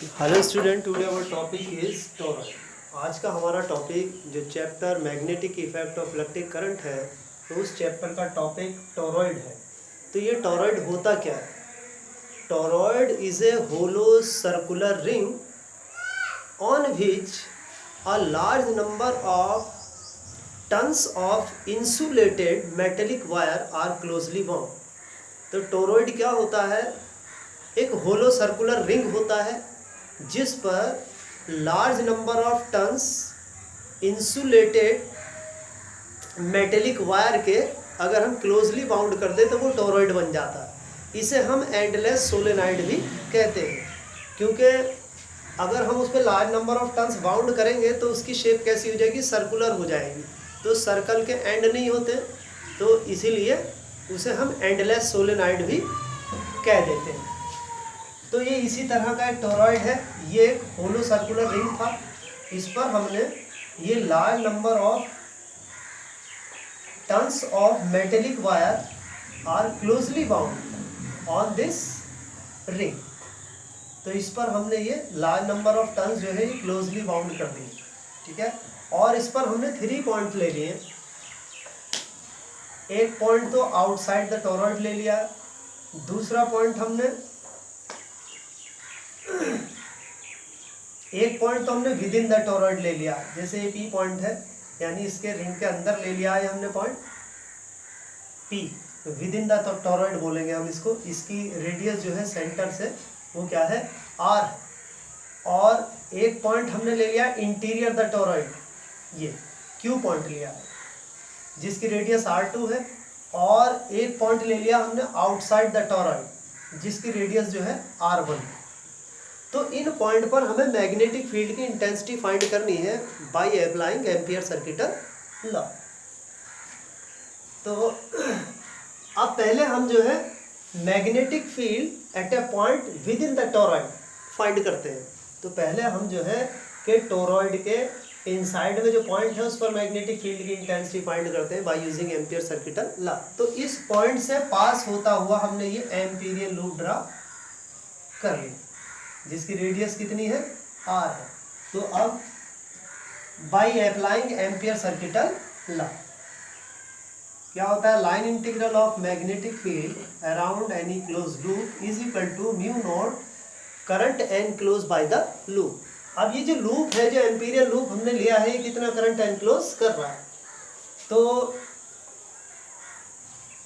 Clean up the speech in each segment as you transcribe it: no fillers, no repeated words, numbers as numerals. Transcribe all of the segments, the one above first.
Hello student, today our topic is toroid. आज का हमारा टॉपिक जो chapter magnetic effect of electric current है, तो उस चैप्टर का टॉपिक टॉरॉइड है। तो ये टॉरॉइड होता क्या है? Toroid is a hollow circular ring on which a large number of turns of insulated metallic wire are closely bound. तो टॉरॉइड क्या होता है? एक होलो सर्कुलर रिंग होता है जिस पर large number of turns insulated metallic wire के अगर हम क्लोजली बाउंड कर दें तो वो टॉरॉइड बन जाता है। इसे हम एंडलेस सोलेनाइड भी कहते हैं, क्योंकि अगर हम उस पर large number of turns bound करेंगे तो उसकी शेप कैसी हो जाएगी? सर्कुलर हो जाएगी। तो सर्कल के एंड नहीं होते, तो इसीलिए उसे हम एंडलेस सोलेनाइड भी कह देते हैं। तो ये इसी तरह का एक टॉरॉइड है। ये एक होलो सर्कुलर रिंग था। इस पर हमने ये large number of turns of metallic wire are closely bound on this ring. तो इस पर हमने ये लार्ज नंबर ऑफ टन्स जो है ये क्लोजली बाउंड कर दिए, ठीक है। और इस पर हमने 3 पॉइंट ले लिए। एक पॉइंट तो आउटसाइड द टॉरॉइड ले लिया, दूसरा पॉइंट हमने एक पॉइंट तो हमने विद इन द टॉरॉइड ले लिया, जैसे ये पी पॉइंट है, यानी इसके रिंग के अंदर ले लिया है हमने point P. With in the torrid बोलेंगे हम इसको। इसकी रेडियस जो है सेंटर से वो क्या है? आर। और एक पॉइंट हमने ले लिया इंटीरियर द टॉरॉइड, ये क्यू पॉइंट लिया है जिसकी रेडियस R2 है। और एक पॉइंट ले लिया हमने आउटसाइड द टॉरॉइड जिसकी रेडियस जो है R1। तो इन पॉइंट पर हमें मैग्नेटिक फील्ड की इंटेंसिटी फाइंड करनी है bye applying ampere circuital law. तो अब पहले हम जो है magnetic field at A point within the torrid find करते हैं। तो पहले हम जो है कि टॉरॉइड के इनसाइड में जो पॉइंट है उस पर मैग्नेटिक फील्ड की इंटेंसिटी फाइंड करते हैं by using ampere circuital law. तो इस पॉइंट से पास होता हुआ हमने ये एम्पीरियल लूप ड्रा कर लिया जिसकी रेडियस कितनी है? R है। तो अब by applying ampere circuital law क्या होता है? Line integral of magnetic field around any close loop is equal to mu naught current enclose by the loop. अब ये जो लूप है, जो एम्पीरियल लूप हमने लिया है, ये कितना करंट एनक्लोज कर रहा है? तो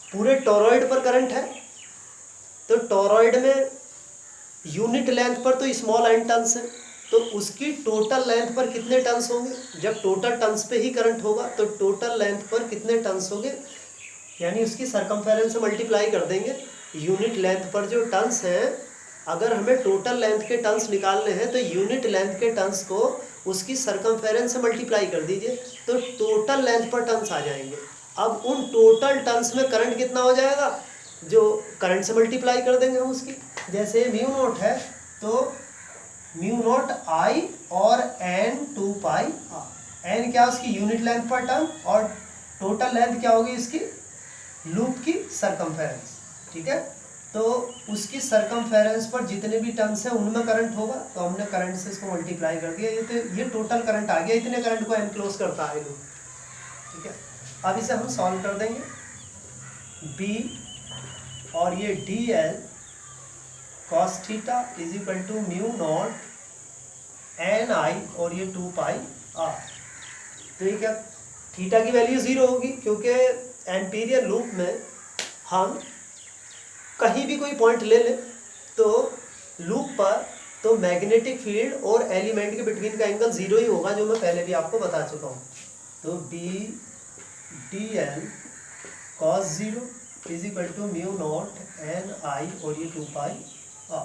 पूरे टॉरॉइड पर करंट है। तो टॉरॉइड में यूनिट लेंथ पर तो स्मॉल n टन्स है, तो उसकी टोटल लेंथ पर कितने टन्स होंगे? जब टोटल टन्स पे ही करंट होगा तो टोटल लेंथ पर कितने टन्स होंगे, यानी उसकी सरकमफेरेंस से मल्टीप्लाई कर देंगे। यूनिट लेंथ पर जो टन्स हैं, अगर हमें टोटल लेंथ के टन्स निकालने हैं तो यूनिट लेंथ के टन्स को उसकी सरकमफेरेंस से मल्टीप्लाई कर दीजिए, तो टोटल लेंथ पर टन्स आ जाएंगे। अब उन टोटल टन्स में करंट कितना हो जाएगा? जो करंट से मल्टीप्लाई कर देंगे हम उसकी। जैसे म्यू नॉट है तो म्यू नॉट I और n 2 पाई r। n क्या उसकी यूनिट लेंथ पर टर्म, और टोटल लेंथ क्या होगी इसकी? लूप की सरकमफेरेंस, ठीक है। तो उसकी सरकमफेरेंस पर जितने भी टर्न्स हैं उनमें करंट होगा, तो हमने करंट से इसको मल्टीप्लाई कर दिया। ये टोटल करंट आ गया, इतने करंट को एनक्लोज करता है लूप, ठीक है। अब इसे हम सॉल्व कर देंगे। b और ये dl cos theta is equal to mu naught ni और ये 2 पाई r। तो ये क्या? थीटा की वैल्यू 0 होगी, क्योंकि एम्पीरियल लूप में हम कहीं भी कोई पॉइंट ले लें तो लूप पर तो मैग्नेटिक फील्ड और एलिमेंट के बिटवीन का एंगल 0 ही होगा, जो मैं पहले भी आपको बता चुका हूँ। तो b dl cos 0 is equal to mu naught ni और ये 2 पाई r।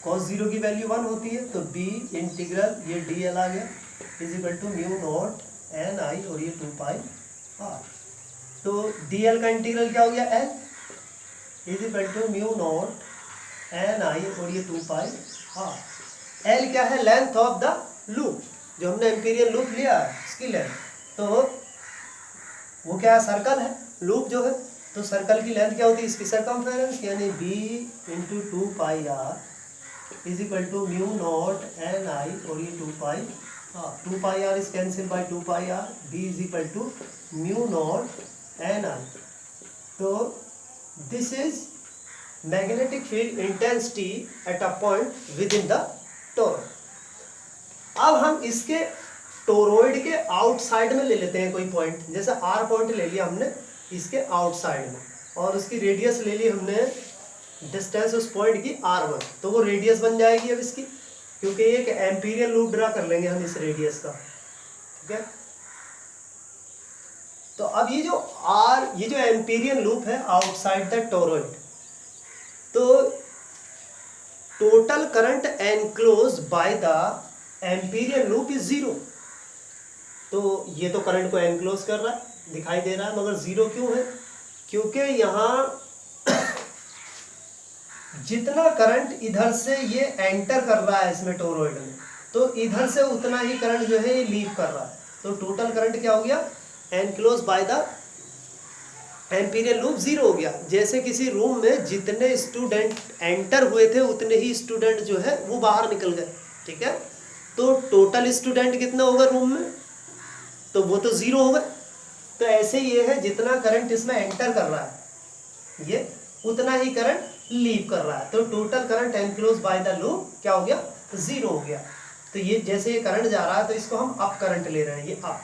cos 0 की वैल्यू 1 होती है, तो b इंटीग्रल ये dl आ गया is equal to mu naught ni और ये 2 पाई r। तो dl का इंटीग्रल क्या हो गया? l is equal to mu naught ni और ये 2 पाई r। l क्या है? लेंथ ऑफ द लूप, जो हमने एम्पीरियल लूप लिया है इसकी लेंथ। तो वो क्या है? सर्कल है लूप जो है, तो सर्कल की लेंथ क्या होती है? इसकी सरकमफेरेंस, यानी b into 2 pi r is equal to mu naught N I, और ये 2 पाई, हाँ 2 pi r is cancel by 2 pi r, B is equal to mu naught N I. तो this is magnetic field intensity at a point within the toroid. अब हम इसके toroid के outside में ले लेते हैं कोई पॉइंट, जैसे आर पॉइंट ले लिया हमने इसके आउटसाइड में, और उसकी रेडियस ले ली हमने, डिस्टेंस उस पॉइंट की r1, तो वो रेडियस बन जाएगी अब इसकी, क्योंकि एक एम्पीरियल लूप ड्रा कर लेंगे हम इस रेडियस का, ठीक है। तो अब ये जो एम्पीरियल लूप है आउटसाइड द टोरॉइड, तो total current enclose by the Amperian loop is 0। तो ये तो करंट को एनक्लोज कर रहा है, दिखाई दे रहा है, मगर 0 क्यों है? क्योंकि यहाँ जितना करंट इधर से ये एंटर कर रहा है इसमें टोरॉइड में, तो इधर से उतना ही करंट जो है ये लीव कर रहा है। तो टोटल करंट क्या हो गया? Enclose by the Amperian loop 0 हो गया। जैसे किसी रूम में जितने स्टूडेंट एंटर हुए थे उतने ही स्टूडेंट जो है वो बाहर निकल गए, ठीक है। तो टोटल स्टूडेंट कितना होगा रूम में? तो वो तो 0 होगा। तो ऐसे ये है, जितना करंट इसमें एंटर कर रहा है ये उतना ही करंट लीव कर रहा है। तो total current enclose by the loop क्या हो गया? 0 हो गया। तो ये जैसे ये करंट जा रहा है तो इसको हम अप करंट ले रहे हैं, ये अप,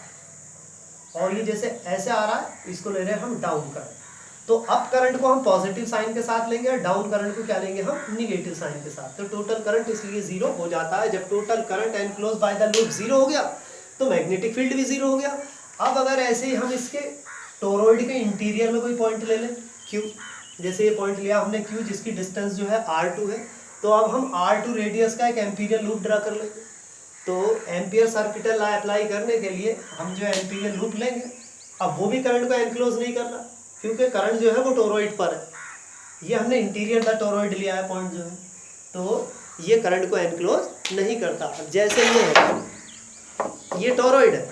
और ये जैसे ऐसे आ रहा है इसको ले रहे हैं हम डाउन करंट। तो अप करंट को हम पॉजिटिव साइन के साथ लेंगे और डाउन करंट को क्या लेंगे हम? निगेटिव साइन के साथ। तो टोटल करंट इसलिए 0 हो जाता है। जब total current enclose by the loop 0 हो गया तो मैग्नेटिक फील्ड भी 0 हो गया। अब अगर ऐसे ही हम इसके टोरॉइड के इंटीरियर में कोई पॉइंट ले लें, Q, जैसे ये पॉइंट लिया हमने Q, जिसकी डिस्टेंस जो है R2 है, तो अब हम R2 रेडियस का एक एम्पीरियल लूप ड्रा कर लेंगे। तो एम्पियर सर्किटल लॉ अप्लाई करने के लिए हम जो एम्पीरियल लूप लेंगे, अब वो भी करंट को एनक्लोज नहीं करना, क्योंकि करंट जो है वो टोरॉइड पर है। ये हमने इंटीरियर द टोरॉइड लिया है पॉइंट जो है, तो ये करंट को एनक्लोज नहीं करता। अब जैसे ये है, ये टोरॉइड है,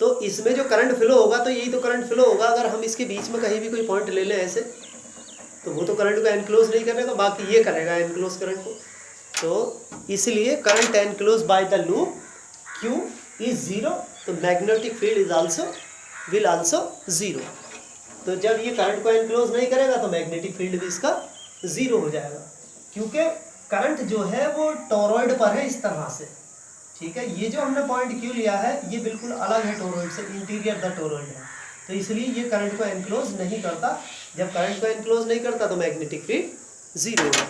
तो इसमें जो करंट फ्लो होगा तो यही तो करंट फ्लो होगा। अगर हम इसके बीच में कहीं भी कोई पॉइंट ले लें ऐसे, तो वो तो करंट को एनक्लोज नहीं करेगा, बाकी ये करेगा एनक्लोज करंट को। तो इसलिए current enclose by the loop Q is 0, तो magnetic field is also will also 0। तो जब ये करंट को एनक्लोज नहीं करेगा तो मैग्नेटिक फील्ड भी इसका 0 हो जाएगा, क्योंकि करंट जो है वो टोरॉइड पर है इस तरह से, ठीक है। ये जो हमने पॉइंट Q लिया है ये बिल्कुल अलग है टोरॉइड से, इंटीरियर द टोरॉइड है, तो इसलिए ये करंट को एनक्लोज नहीं करता। जब करंट को एनक्लोज नहीं करता तो मैग्नेटिक फील्ड 0 होगा।